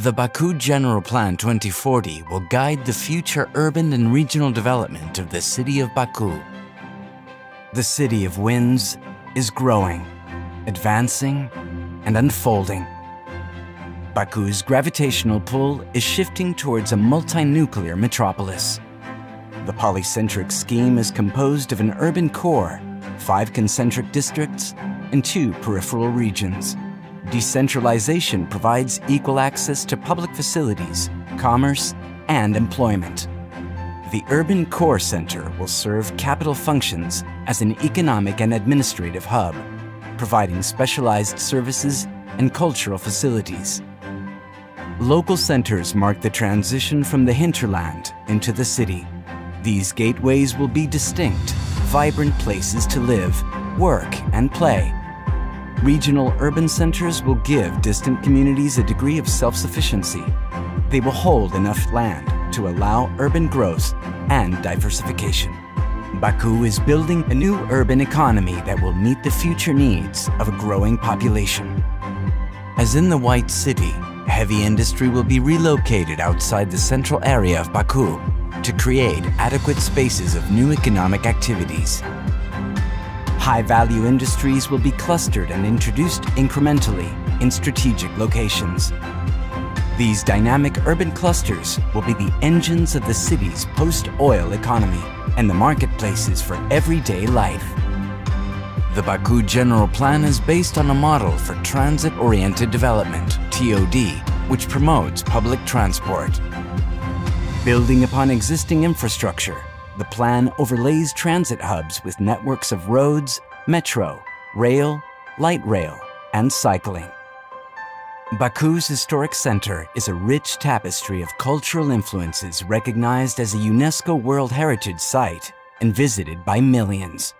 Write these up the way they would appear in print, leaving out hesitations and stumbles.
The Bakı General Plan 2040 will guide the future urban and regional development of the city of Bakü. The city of winds is growing, advancing, and unfolding. Bakü's gravitational pull is shifting towards a multi-nuclear metropolis. The polycentric scheme is composed of an urban core, 5 concentric districts, and 2 peripheral regions. Decentralization provides equal access to public facilities, commerce, and employment. The urban core center will serve capital functions as an economic and administrative hub, providing specialized services and cultural facilities. Local centers mark the transition from the hinterland into the city. These gateways will be distinct, vibrant places to live, work, and play. Regional urban centers will give distant communities a degree of self-sufficiency. They will hold enough land to allow urban growth and diversification. Bakü is building a new urban economy that will meet the future needs of a growing population. As in the White City, heavy industry will be relocated outside the central area of Bakü to create adequate spaces of new economic activities. High-value industries will be clustered and introduced incrementally in strategic locations. These dynamic urban clusters will be the engines of the city's post-oil economy and the marketplaces for everyday life. The Bakü General Plan is based on a model for transit-oriented development, TOD, which promotes public transport. Building upon existing infrastructure, the plan overlays transit hubs with networks of roads, metro, rail, light rail, and cycling. Bakü's historic center is a rich tapestry of cultural influences recognized as a UNESCO World Heritage Site and visited by millions.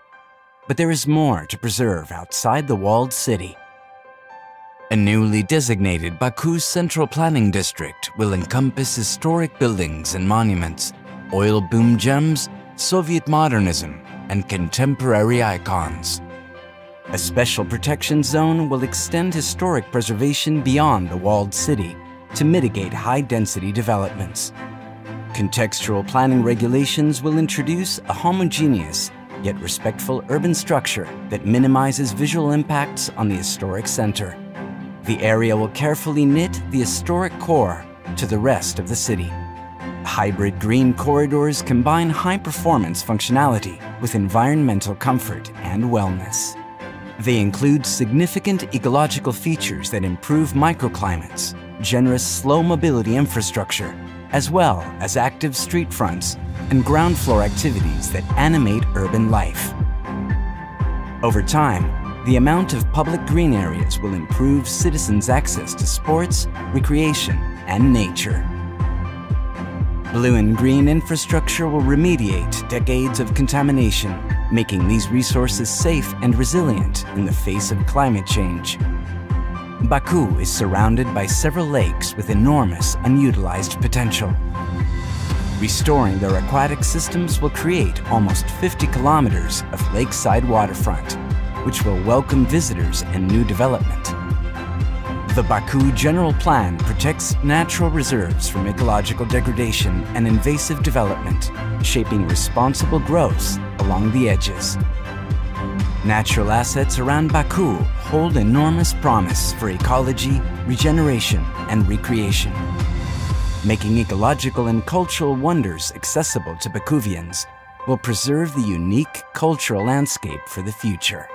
But there is more to preserve outside the walled city. A newly designated Bakü Central Planning District will encompass historic buildings and monuments, oil boom gems, Soviet modernism, and contemporary icons. A special protection zone will extend historic preservation beyond the walled city to mitigate high-density developments. Contextual planning regulations will introduce a homogeneous yet respectful urban structure that minimizes visual impacts on the historic center. The area will carefully knit the historic core to the rest of the city. Hybrid green corridors combine high-performance functionality with environmental comfort and wellness. They include significant ecological features that improve microclimates, generous slow mobility infrastructure, as well as active street fronts and ground floor activities that animate urban life. Over time, the amount of public green areas will improve citizens' access to sports, recreation, and nature. Blue and green infrastructure will remediate decades of contamination, making these resources safe and resilient in the face of climate change. Bakü is surrounded by several lakes with enormous unutilized potential. Restoring their aquatic systems will create almost 50 kilometers of lakeside waterfront, which will welcome visitors and new development. The Bakü General Plan protects natural reserves from ecological degradation and invasive development, shaping responsible growth along the edges. Natural assets around Bakü hold enormous promise for ecology, regeneration, and recreation. Making ecological and cultural wonders accessible to Baküvians will preserve the unique cultural landscape for the future.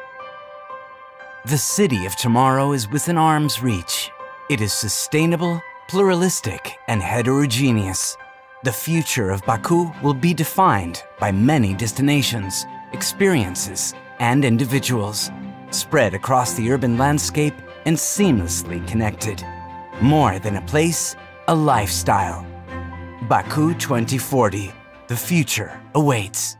The city of tomorrow is within arm's reach. It is sustainable, pluralistic, and heterogeneous. The future of Bakü will be defined by many destinations, experiences, and individuals, spread across the urban landscape and seamlessly connected. More than a place, a lifestyle. Bakü 2040. The future awaits.